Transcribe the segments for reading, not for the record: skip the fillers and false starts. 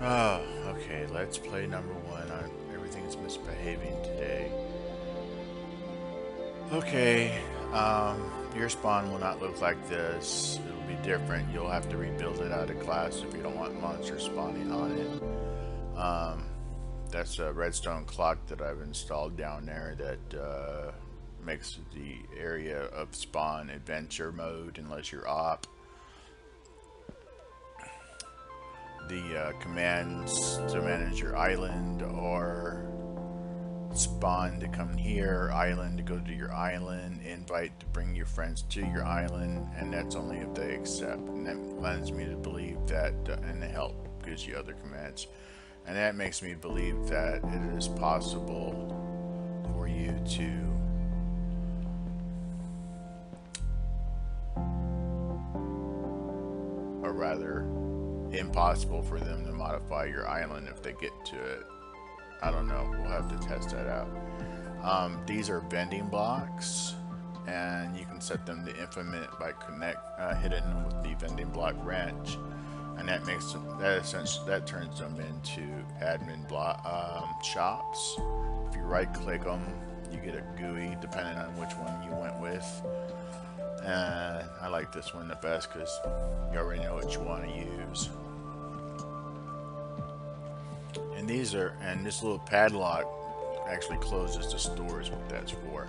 Oh, okay, let's play number one on everything's misbehaving today. Okay, your spawn will not look like this. It'll be different. You'll have to rebuild it out of class if you don't want monsters spawning on it. That's a redstone clock that I've installed down there that makes the area of spawn adventure mode unless you're op. The commands to manage your island or spawn to come here, island to go to your island, invite to bring your friends to your island, and that's only if they accept. And that lends me to believe that, and the help gives you other commands. And that makes me believe that it is possible for you to or rather impossible for them to modify your island if they get to it. I don't know. We'll have to test that out. These are vending blocks, and you can set them to infinite by hitting them with the vending block wrench, and that makes them, that turns them into admin block shops. If you right-click them, you get a GUI depending on which one you went with. And I like this one the best because you already know what you want to use. And these are, and this little padlock actually closes the stores, what that's for.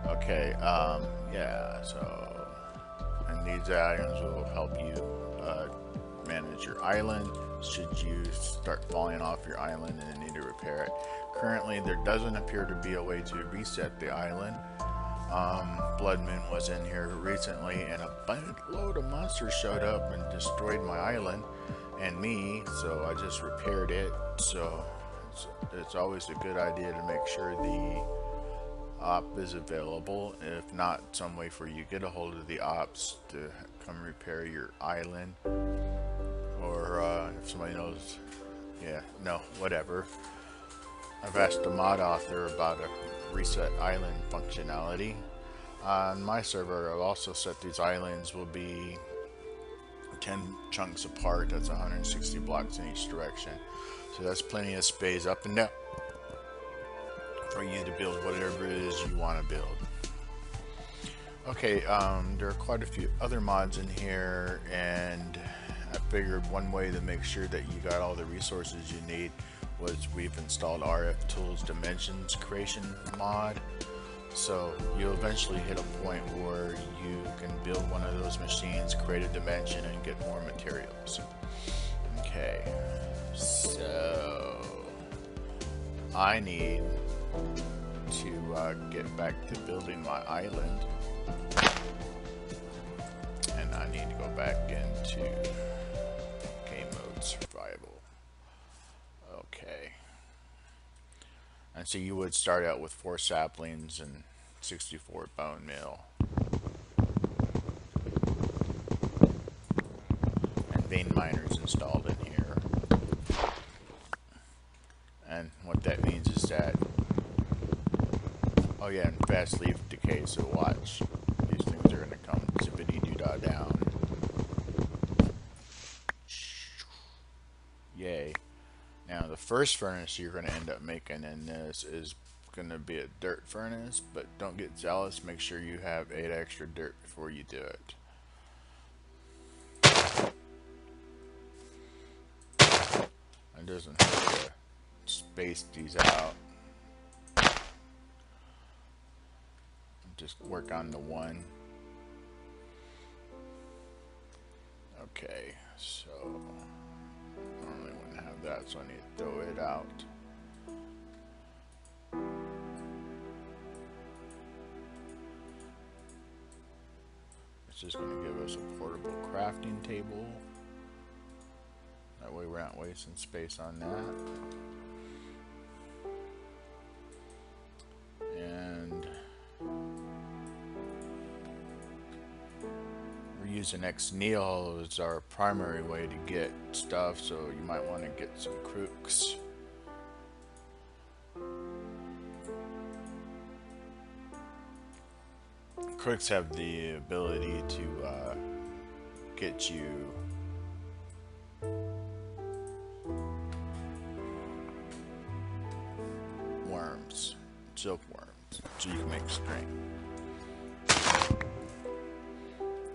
Okay, yeah, so, and these items will help you manage your island should you start falling off your island and need to repair it. Currently, there doesn't appear to be a way to reset the island. Blood Moon was in here recently, and a load of monsters showed up and destroyed my island and me, so I just repaired it. So it's always a good idea to make sure the op is available. If not, some way for you to get a hold of the ops to come repair your island, or if somebody knows, yeah, no, whatever. I've asked the mod author about a reset island functionality. On my server, I've also set these islands will be 10 chunks apart. That's 160 blocks in each direction. So that's plenty of space up and down for you to build whatever it is you want to build. Okay, there are quite a few other mods in here, and I figured one way to make sure that you got all the resources you need was we've installed RFTools Dimensions creation mod. So you'll eventually hit a point where you can build one of those machines, create a dimension, and get more materials. Okay, so I need to get back to building my island, and I need to go back into game mode survival. Okay. And so you would start out with 4 saplings and 64 bone meal. And vein miners installed in here. And what that means is that, oh yeah, and fast leaf decay, so watch. These things are going to come zippity-doo-dah down. Yay. Now the first furnace you're going to end up making in this is going to be a dirt furnace, but don't get jealous. Make sure you have 8 extra dirt before you do it. It doesn't hurt to space these out. Just work on the one. Okay, so normally wouldn't have that, so I need to throw it out. It's just going to give us a portable crafting table. That way we're not wasting space on that. And we're using Ex Nihilo as our primary way to get stuff, so you might want to get some crooks. Crooks have the ability to get you silkworms so you can make string.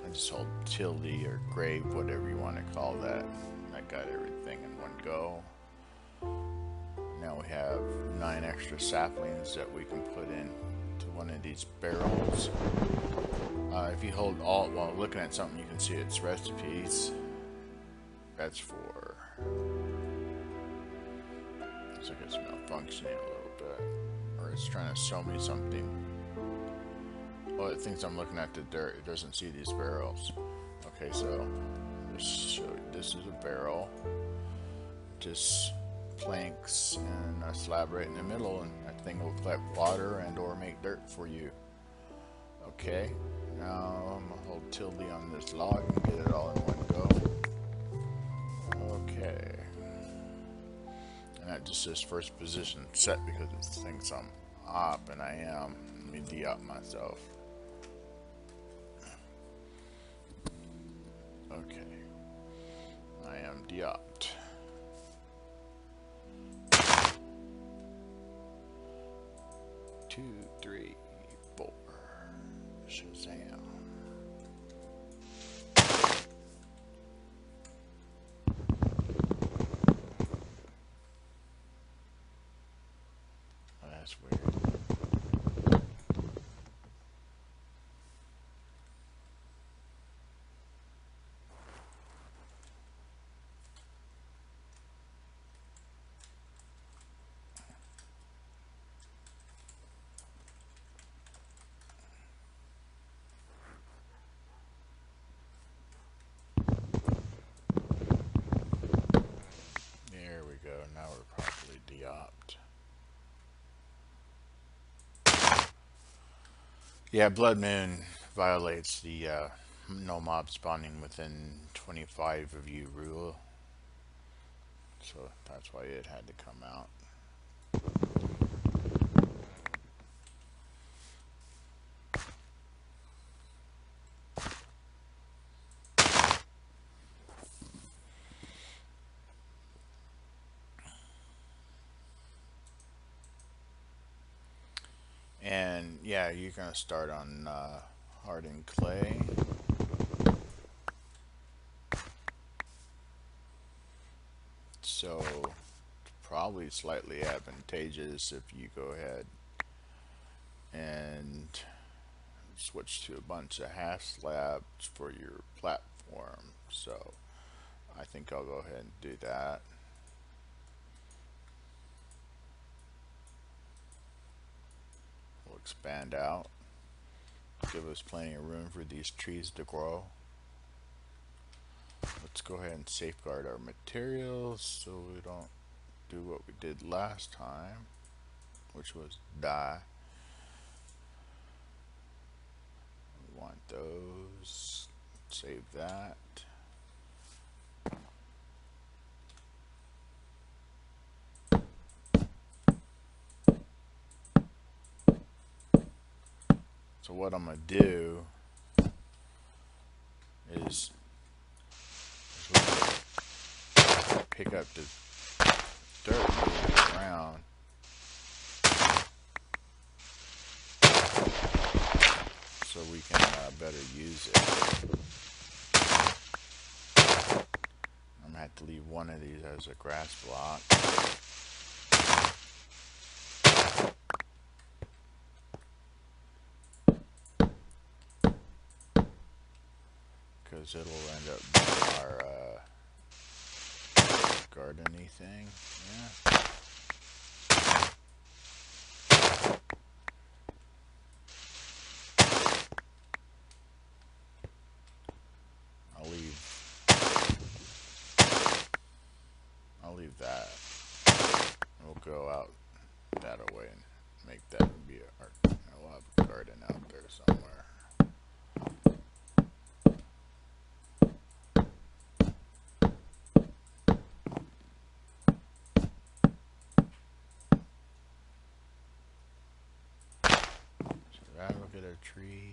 I just hold tilde or grave, whatever you want to call that. I got everything in one go. Now we have 9 extra saplings that we can put in to one of these barrels. If you hold Alt while looking at something, you can see its recipes. That's for... looks like it's malfunctioning a little bit. Or it's trying to show me something. Oh, it thinks I'm looking at the dirt. It doesn't see these barrels. Okay, so this is a barrel. Just planks and a slab right in the middle, and that thing will collect water and or make dirt for you. Okay, now I'm gonna hold tilde on this log and get it all in one go. Okay, and that just says first position set because it thinks I'm up, and I am. Let me de-up myself. Okay, I am de-upped. Two, three, four. Shazam. Oh, that's weird. There we go. Now we're properly de-opt. Yeah, Blood Moon violates the no mob spawning within 25 of you rule. So that's why it had to come out. And yeah, you're gonna start on hardened clay. So probably slightly advantageous if you go ahead and switch to a bunch of half slabs for your platform. So I think I'll go ahead and do that. We'll expand out, give us plenty of room for these trees to grow. Let's go ahead and safeguard our materials so we don't do what we did last time, which was die. We want those. Save that. So what I'm gonna do is pick up the dirt around so we can better use it. I'm gonna have to leave one of these as a grass block. Because it'll end up being our garden-y thing. Yeah. I'll leave that. We'll go out that away and make that be our. We'll have a garden out there somewhere. Should I look at a tree?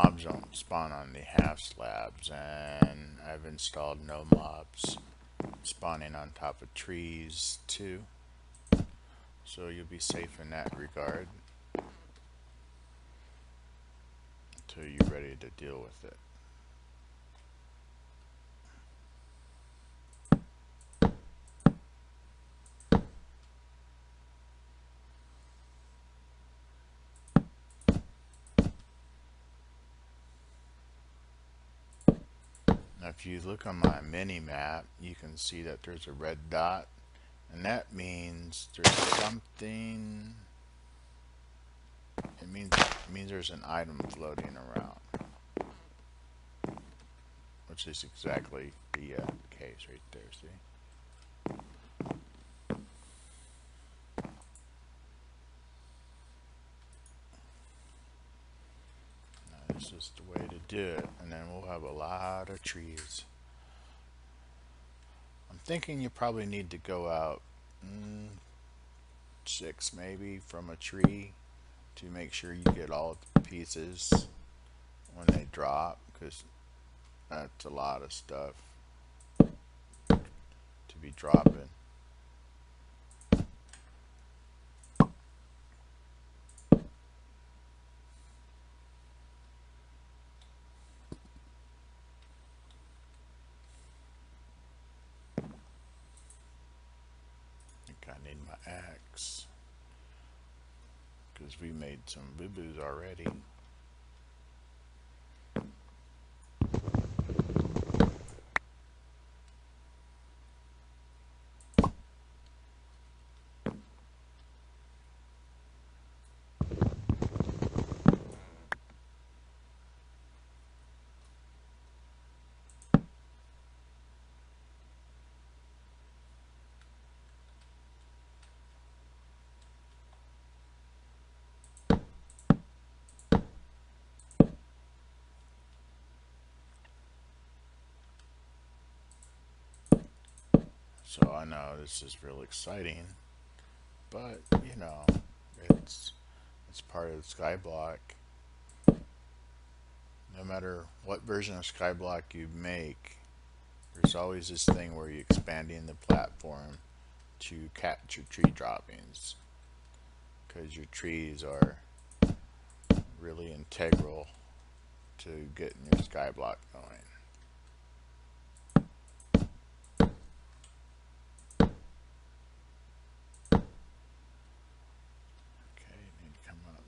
mobs don't spawn on the half slabs, and I've installed no mobs spawning on top of trees too, so you'll be safe in that regard until you're ready to deal with it. Now if you look on my mini map, you can see that there's a red dot, and that means there's something. It means there's an item floating around, which is exactly the case right there. See? Now this is the way to do it, and then we'll have a lot of trees. I'm thinking you probably need to go out 6 maybe from a tree to make sure you get all the pieces when they drop, because that's a lot of stuff to be dropping. I need my axe because we made some boo-boos already. So I know this is real exciting, but you know, it's part of the Skyblock. No matter what version of Skyblock you make, there's always this thing where you're expanding the platform to capture tree droppings, because your trees are really integral to getting your Skyblock going.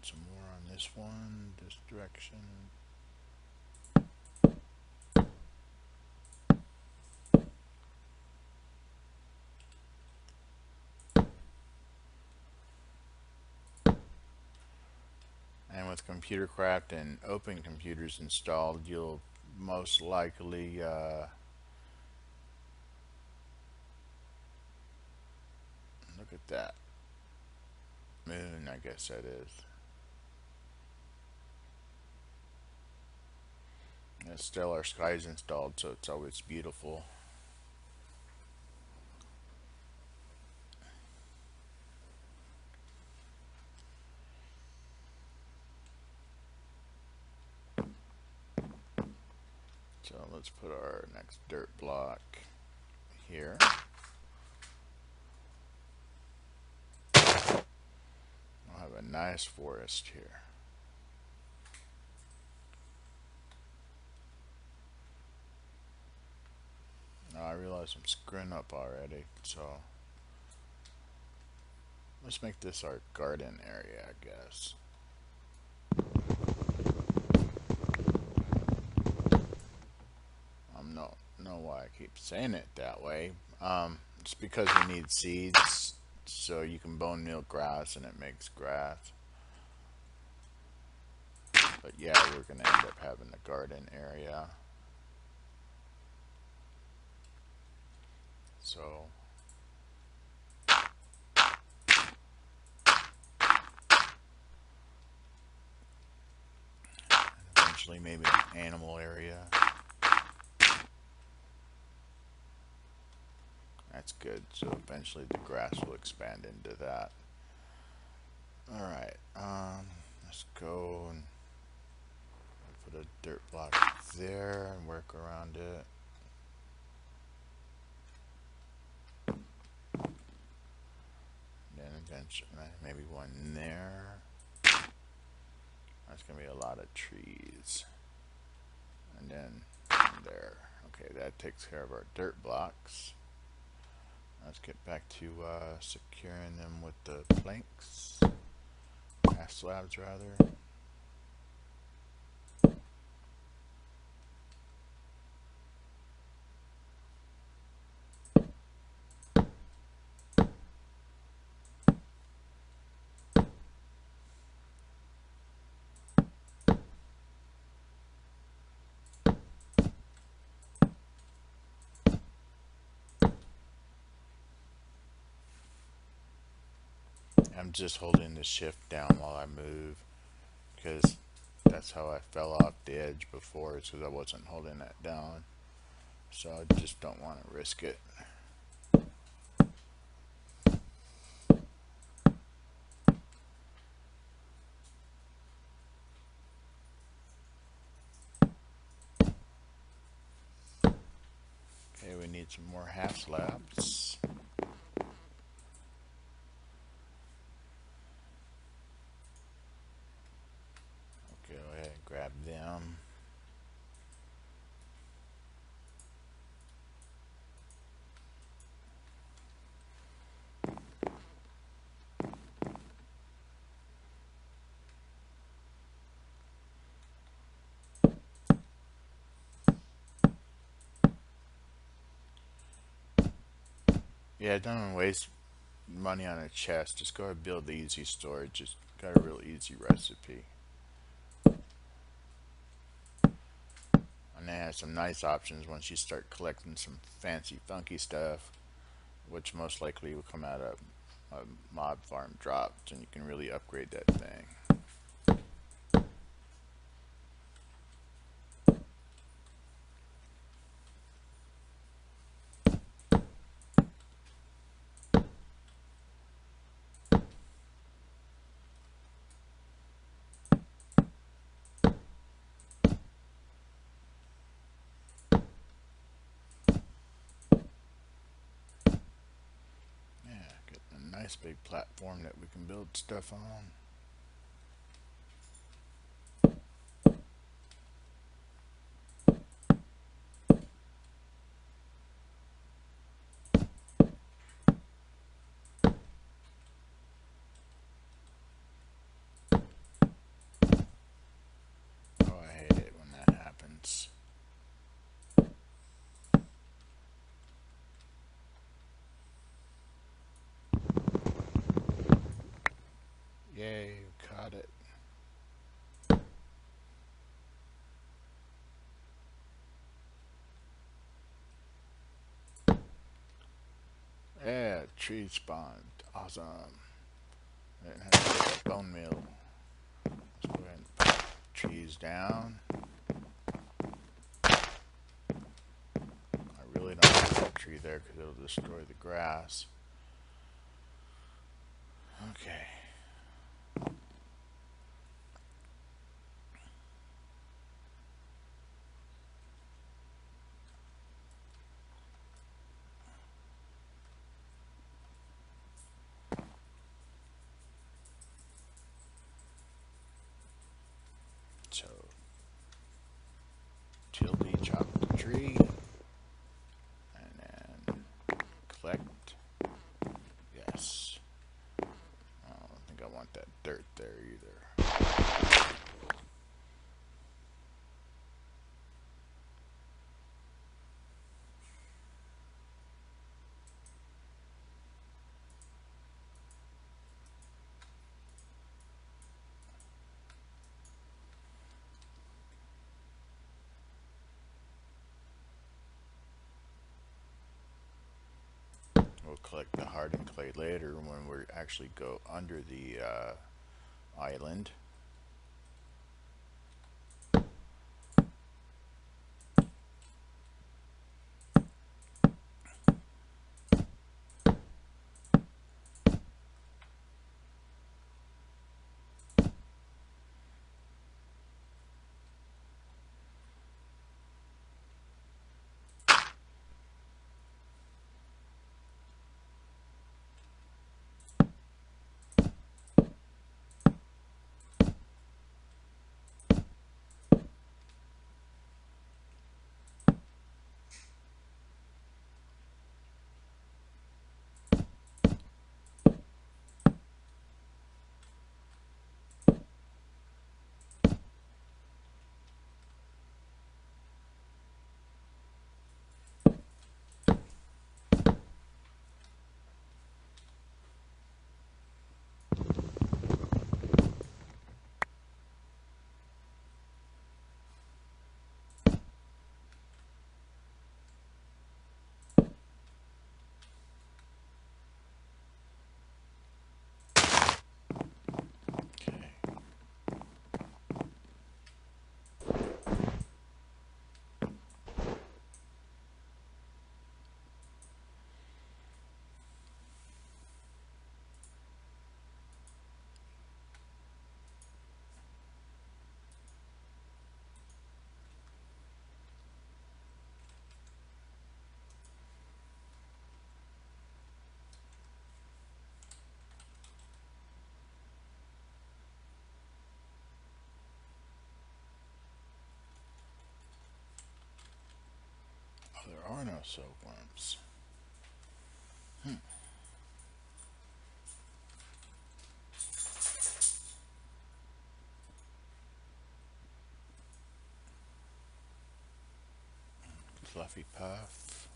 Some more on this one, this direction. And with Computercraft and Open Computers installed, you'll most likely look at that moon, I guess that is. And Stellar Skies installed, so it's always beautiful. So let's put our next dirt block here. We'll have a nice forest here. Now I realize I'm screwing up already, so let's make this our garden area, I guess. I don't know why I keep saying it that way. It's because we need seeds, so you can bone meal grass and it makes grass. But yeah, we're going to end up having a garden area. So eventually maybe an animal area. That's good. So eventually the grass will expand into that. Alright, let's go and put a dirt block there and work around it. Then eventually, maybe one there. That's going to be a lot of trees. And then there. Okay, that takes care of our dirt blocks. Let's get back to securing them with the planks. Half slabs, rather. I'm just holding the shift down while I move because that's how I fell off the edge before, is because I wasn't holding that down. So I just don't want to risk it. Okay, we need some more half slabs. Go ahead and grab them. Yeah, don't waste money on a chest. Just go ahead and build the easy storage. Just got a real easy recipe. And they have some nice options once you start collecting some fancy funky stuff, which most likely will come out of mob farm drops, and you can really upgrade that thing. Nice big platform that we can build stuff on. Oh, I hate it when that happens. Yay, caught it. Yeah, tree spawned. Awesome. I didn't have to get a bone meal. Let's go ahead and put trees down. I really don't want that tree there because it'll destroy the grass. Okay. So, tilde chop the tree, and then collect. Yes. I don't think I want that dirt there either. We'll collect the hardened clay later when we actually go under the island. There are no silkworms. Fluffy puff.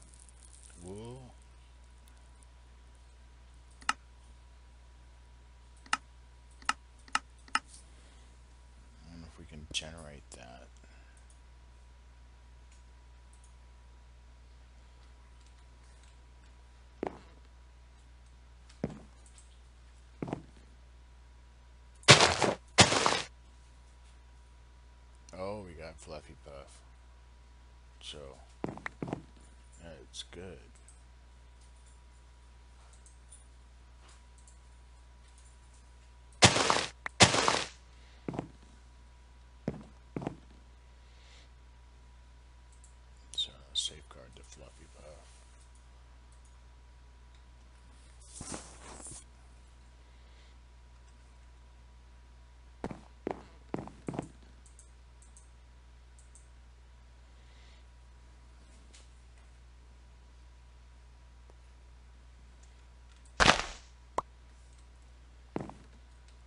Wool. I wonder if we can generate that. Oh, we got Fluffy Puff. So, that's good. So, safeguard the Fluffy Puff.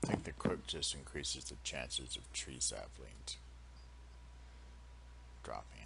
I think the cook just increases the chances of tree saplings dropping.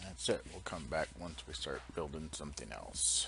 That's it. We'll come back once we start building something else.